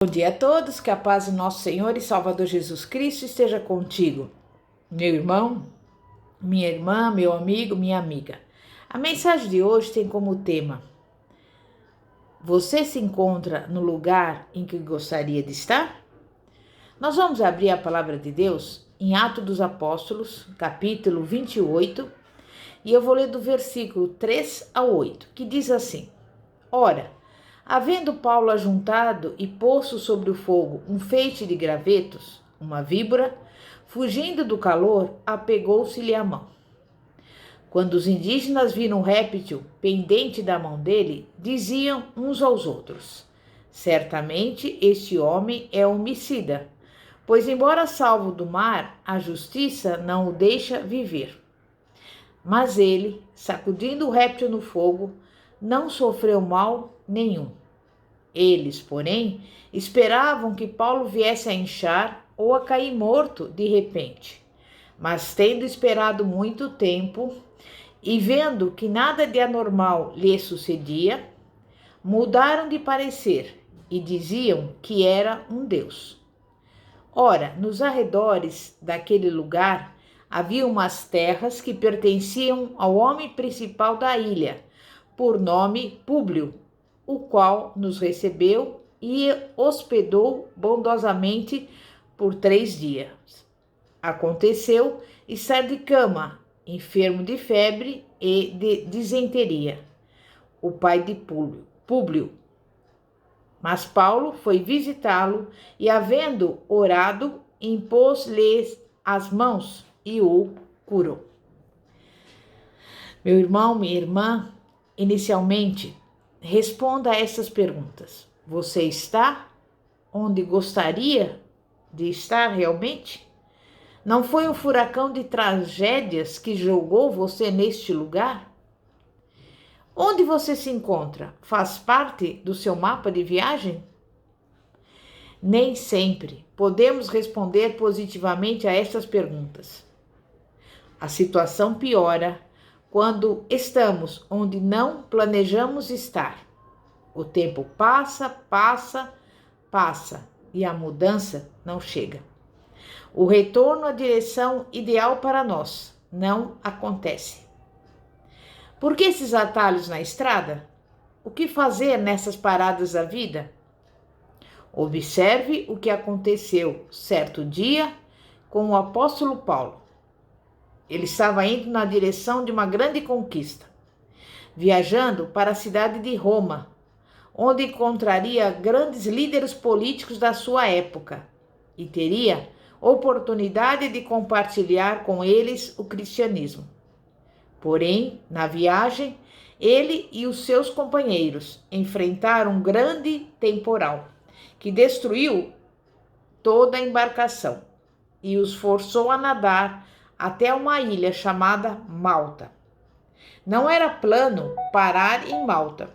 Bom dia a todos, que a paz do nosso Senhor e Salvador Jesus Cristo esteja contigo, meu irmão, minha irmã, meu amigo, minha amiga. A mensagem de hoje tem como tema: você se encontra no lugar em que gostaria de estar? Nós vamos abrir a palavra de Deus em Atos dos Apóstolos, capítulo 28, e eu vou ler do versículo 3 ao 8, que diz assim: Ora, havendo Paulo ajuntado e posto sobre o fogo um feixe de gravetos, uma víbora, fugindo do calor, apegou-se-lhe à mão. Quando os indígenas viram o réptil pendente da mão dele, diziam uns aos outros: certamente este homem é homicida, pois, embora salvo do mar, a justiça não o deixa viver. Mas ele, sacudindo o réptil no fogo, não sofreu mal nenhum. Eles, porém, esperavam que Paulo viesse a inchar ou a cair morto de repente. Mas, tendo esperado muito tempo e vendo que nada de anormal lhe sucedia, mudaram de parecer e diziam que era um deus. Ora, nos arredores daquele lugar havia umas terras que pertenciam ao homem principal da ilha, por nome Públio, o qual nos recebeu e hospedou bondosamente por 3 dias. Aconteceu estar de cama, enfermo de febre e de disenteria, o pai de Públio. Mas Paulo foi visitá-lo e, havendo orado, impôs-lhe as mãos e o curou. Meu irmão, minha irmã, inicialmente, responda a essas perguntas. Você está onde gostaria de estar realmente? Não foi um furacão de tragédias que jogou você neste lugar? Onde você se encontra? Faz parte do seu mapa de viagem? Nem sempre podemos responder positivamente a estas perguntas. A situação piora quando estamos onde não planejamos estar. O tempo passa e a mudança não chega. O retorno à direção ideal para nós não acontece. Por que esses atalhos na estrada? O que fazer nessas paradas da vida? Observe o que aconteceu certo dia com o apóstolo Paulo. Ele estava indo na direção de uma grande conquista, viajando para a cidade de Roma, onde encontraria grandes líderes políticos da sua época e teria oportunidade de compartilhar com eles o cristianismo. Porém, na viagem, ele e os seus companheiros enfrentaram um grande temporal que destruiu toda a embarcação e os forçou a nadar até uma ilha chamada Malta. Não era plano parar em Malta.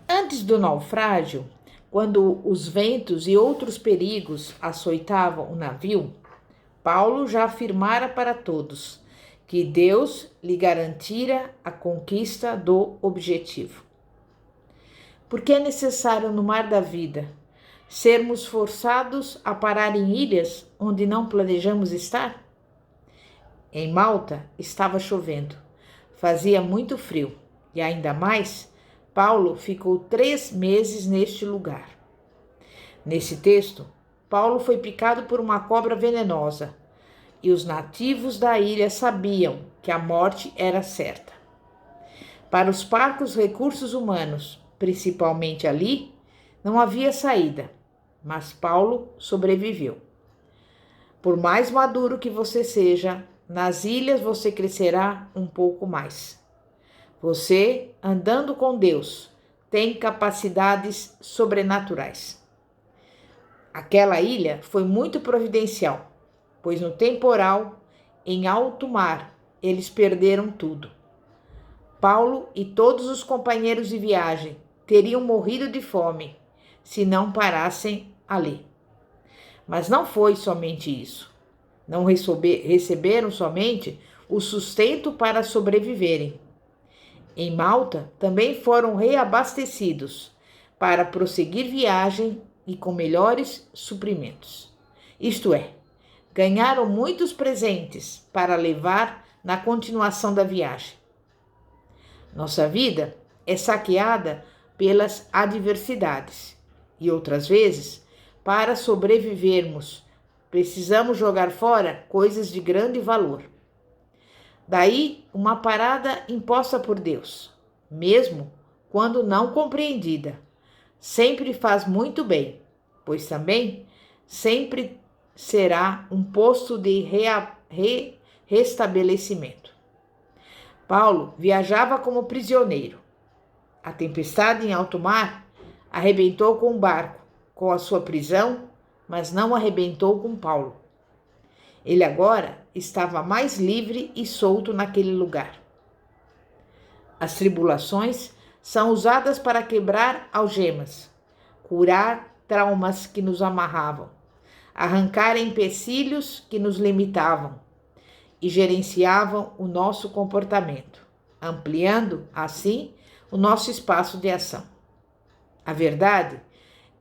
Antes do naufrágio, quando os ventos e outros perigos açoitavam o navio, Paulo já afirmara para todos que Deus lhe garantira a conquista do objetivo. Porque é necessário no mar da vida sermos forçados a parar em ilhas onde não planejamos estar? Em Malta estava chovendo, fazia muito frio e ainda mais, Paulo ficou 3 meses neste lugar. Nesse texto, Paulo foi picado por uma cobra venenosa e os nativos da ilha sabiam que a morte era certa. Para os parcos recursos humanos, principalmente ali, não havia saída, mas Paulo sobreviveu. Por mais maduro que você seja, nas ilhas você crescerá um pouco mais. Você, andando com Deus, tem capacidades sobrenaturais. Aquela ilha foi muito providencial, pois no temporal, em alto mar, eles perderam tudo. Paulo e todos os companheiros de viagem teriam morrido de fome se não parassem ali. Mas não foi somente isso. Não receberam somente o sustento para sobreviverem. Em Malta também foram reabastecidos, para prosseguir viagem e com melhores suprimentos. Isto é, ganharam muitos presentes para levar na continuação da viagem. Nossa vida é saqueada pelas adversidades e outras vezes, para sobrevivermos, precisamos jogar fora coisas de grande valor. Daí, uma parada imposta por Deus, mesmo quando não compreendida, sempre faz muito bem, pois também sempre será um posto de restabelecimento. Paulo viajava como prisioneiro. A tempestade em alto mar arrebentou com o barco, com a sua prisão, mas não arrebentou com Paulo. Ele agora estava mais livre e solto naquele lugar. As tribulações são usadas para quebrar algemas, curar traumas que nos amarravam, arrancar empecilhos que nos limitavam e gerenciavam o nosso comportamento, ampliando, assim, o nosso espaço de ação. A verdade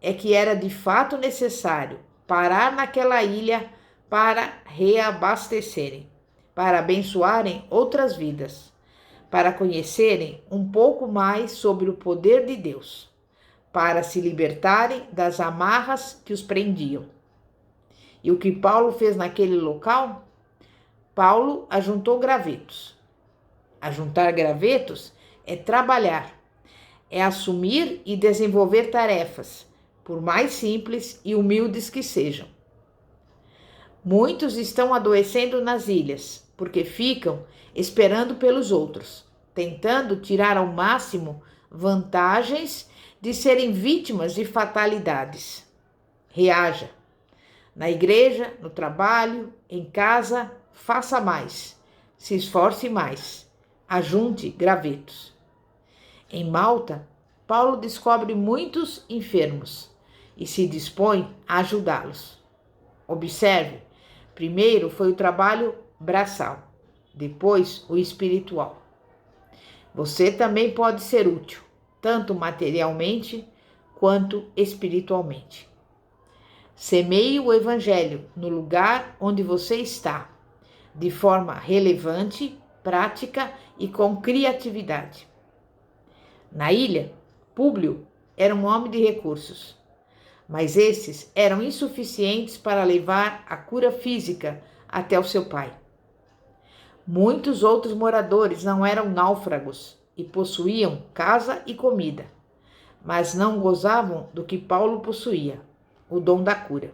é que era de fato necessário parar naquela ilha para reabastecerem, para abençoarem outras vidas, para conhecerem um pouco mais sobre o poder de Deus, para se libertarem das amarras que os prendiam. E o que Paulo fez naquele local? Paulo ajuntou gravetos. Ajuntar gravetos é trabalhar, é assumir e desenvolver tarefas, por mais simples e humildes que sejam. Muitos estão adoecendo nas ilhas, porque ficam esperando pelos outros, tentando tirar ao máximo vantagens de serem vítimas de fatalidades. Reaja. Na igreja, no trabalho, em casa, faça mais. Se esforce mais. Ajunte gravetos. Em Malta, Paulo descobre muitos enfermos e se dispõe a ajudá-los. Observe, primeiro foi o trabalho braçal, depois o espiritual. Você também pode ser útil, tanto materialmente quanto espiritualmente. Semeie o evangelho no lugar onde você está, de forma relevante, prática e com criatividade. Na ilha, Públio era um homem de recursos, mas esses eram insuficientes para levar a cura física até o seu pai. Muitos outros moradores não eram náufragos e possuíam casa e comida, mas não gozavam do que Paulo possuía, o dom da cura.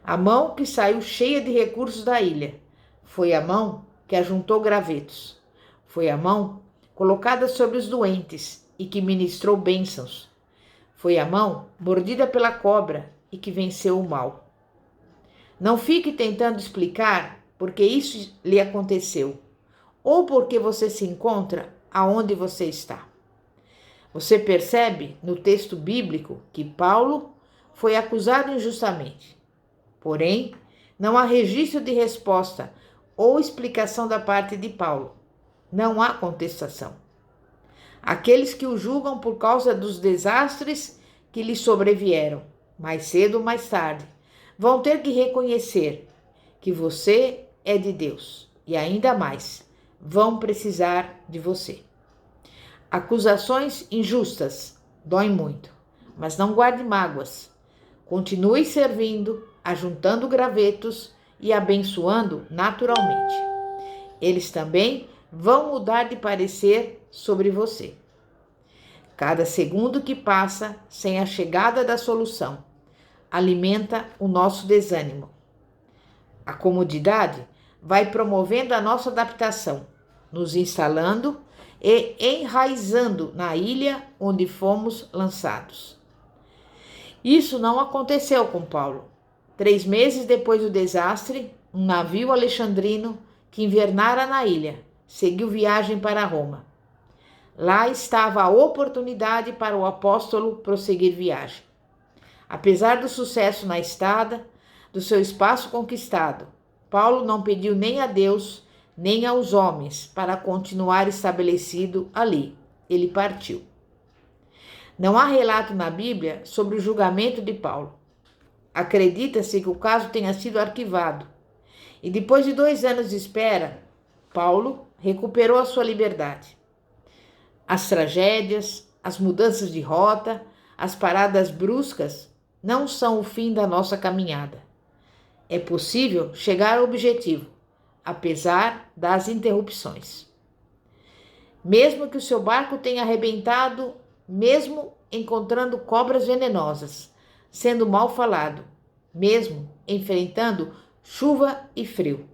A mão que saiu cheia de recursos da ilha foi a mão que ajuntou gravetos, foi a mão colocada sobre os doentes e que ministrou bênçãos, foi a mão mordida pela cobra e que venceu o mal. Não fique tentando explicar por que isso lhe aconteceu, ou porque você se encontra aonde você está. Você percebe no texto bíblico que Paulo foi acusado injustamente. Porém, não há registro de resposta ou explicação da parte de Paulo. Não há contestação. Aqueles que o julgam por causa dos desastres que lhe sobrevieram, mais cedo ou mais tarde, vão ter que reconhecer que você é de Deus e ainda mais, vão precisar de você. Acusações injustas doem muito, mas não guarde mágoas. Continue servindo, ajuntando gravetos e abençoando naturalmente. Eles também vão mudar de parecer sobre você. Cada segundo que passa sem a chegada da solução alimenta o nosso desânimo. A comodidade vai promovendo a nossa adaptação, nos instalando e enraizando na ilha onde fomos lançados. Isso não aconteceu com Paulo. 3 meses depois do desastre, um navio alexandrino que invernara na ilha seguiu viagem para Roma. Lá estava a oportunidade para o apóstolo prosseguir viagem. Apesar do sucesso na estada, do seu espaço conquistado, Paulo não pediu nem a Deus, nem aos homens para continuar estabelecido ali. Ele partiu. Não há relato na Bíblia sobre o julgamento de Paulo. Acredita-se que o caso tenha sido arquivado. E depois de 2 anos de espera, Paulo recuperou a sua liberdade. As tragédias, as mudanças de rota, as paradas bruscas não são o fim da nossa caminhada. É possível chegar ao objetivo, apesar das interrupções. Mesmo que o seu barco tenha arrebentado, mesmo encontrando cobras venenosas, sendo mal falado, mesmo enfrentando chuva e frio.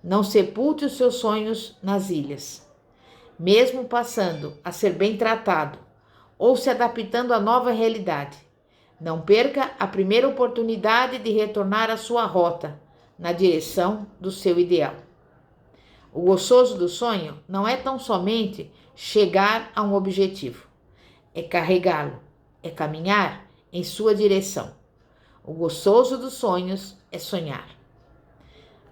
Não sepulte os seus sonhos nas ilhas. Mesmo passando a ser bem tratado ou se adaptando à nova realidade, não perca a primeira oportunidade de retornar à sua rota, na direção do seu ideal. O gostoso do sonho não é tão somente chegar a um objetivo, é carregá-lo, é caminhar em sua direção. O gostoso dos sonhos é sonhar.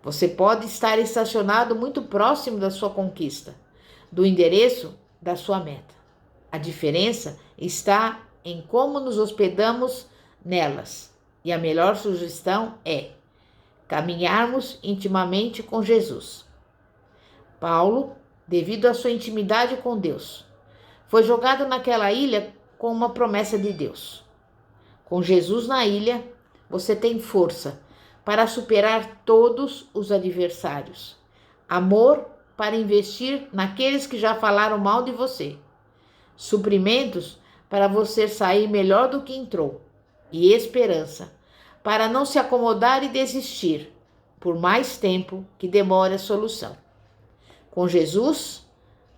Você pode estar estacionado muito próximo da sua conquista, do endereço da sua meta. A diferença está em como nos hospedamos nelas. E a melhor sugestão é caminharmos intimamente com Jesus. Paulo, devido à sua intimidade com Deus, foi jogado naquela ilha com uma promessa de Deus. Com Jesus na ilha, você tem força para superar todos os adversários, amor para investir naqueles que já falaram mal de você, suprimentos para você sair melhor do que entrou e esperança para não se acomodar e desistir por mais tempo que demore a solução. Com Jesus,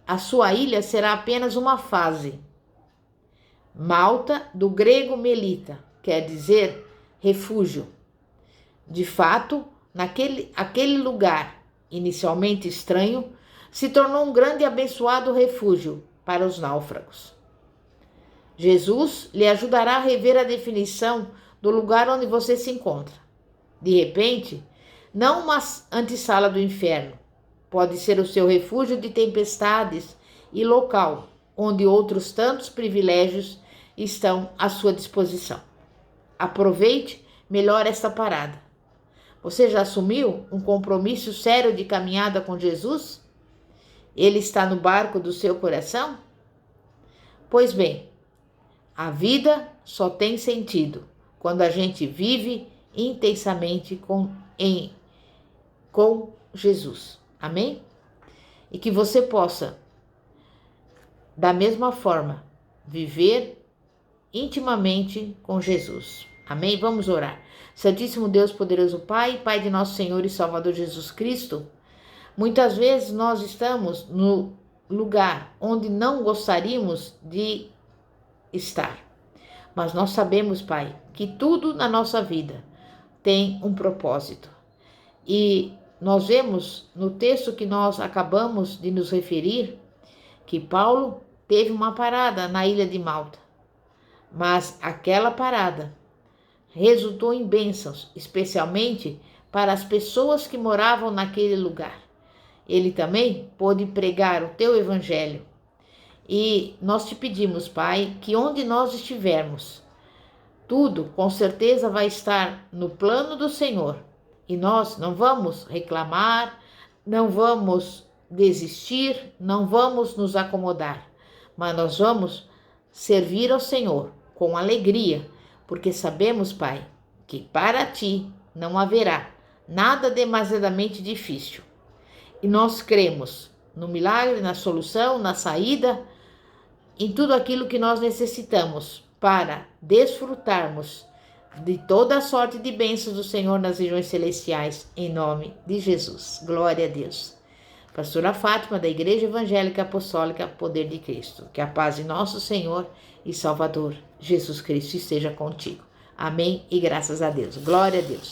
a sua ilha será apenas uma fase. Malta, do grego melita, quer dizer refúgio. De fato, aquele lugar, inicialmente estranho, se tornou um grande e abençoado refúgio para os náufragos. Jesus lhe ajudará a rever a definição do lugar onde você se encontra. De repente, não uma antessala do inferno, pode ser o seu refúgio de tempestades e local onde outros tantos privilégios estão à sua disposição. Aproveite melhor esta parada. Você já assumiu um compromisso sério de caminhada com Jesus? Ele está no barco do seu coração? Pois bem, a vida só tem sentido quando a gente vive intensamente com Jesus. Amém? E que você possa, da mesma forma, viver intimamente com Jesus. Amém? Vamos orar. Santíssimo Deus, poderoso Pai, Pai de nosso Senhor e Salvador Jesus Cristo, muitas vezes nós estamos no lugar onde não gostaríamos de estar. Mas nós sabemos, Pai, que tudo na nossa vida tem um propósito. E nós vemos no texto que nós acabamos de nos referir que Paulo teve uma parada na ilha de Malta. Mas aquela parada resultou em bênçãos, especialmente para as pessoas que moravam naquele lugar. Ele também pôde pregar o teu evangelho. E nós te pedimos, Pai, que onde nós estivermos, tudo com certeza vai estar no plano do Senhor. E nós não vamos reclamar, não vamos desistir, não vamos nos acomodar, mas nós vamos servir ao Senhor com alegria, porque sabemos, Pai, que para ti não haverá nada demasiadamente difícil. E nós cremos no milagre, na solução, na saída, em tudo aquilo que nós necessitamos para desfrutarmos de toda a sorte de bênçãos do Senhor nas regiões celestiais, em nome de Jesus. Glória a Deus. Pastora Fátima, da Igreja Evangélica Apostólica Poder de Cristo. Que a paz de nosso Senhor e Salvador Jesus Cristo esteja contigo. Amém e graças a Deus. Glória a Deus.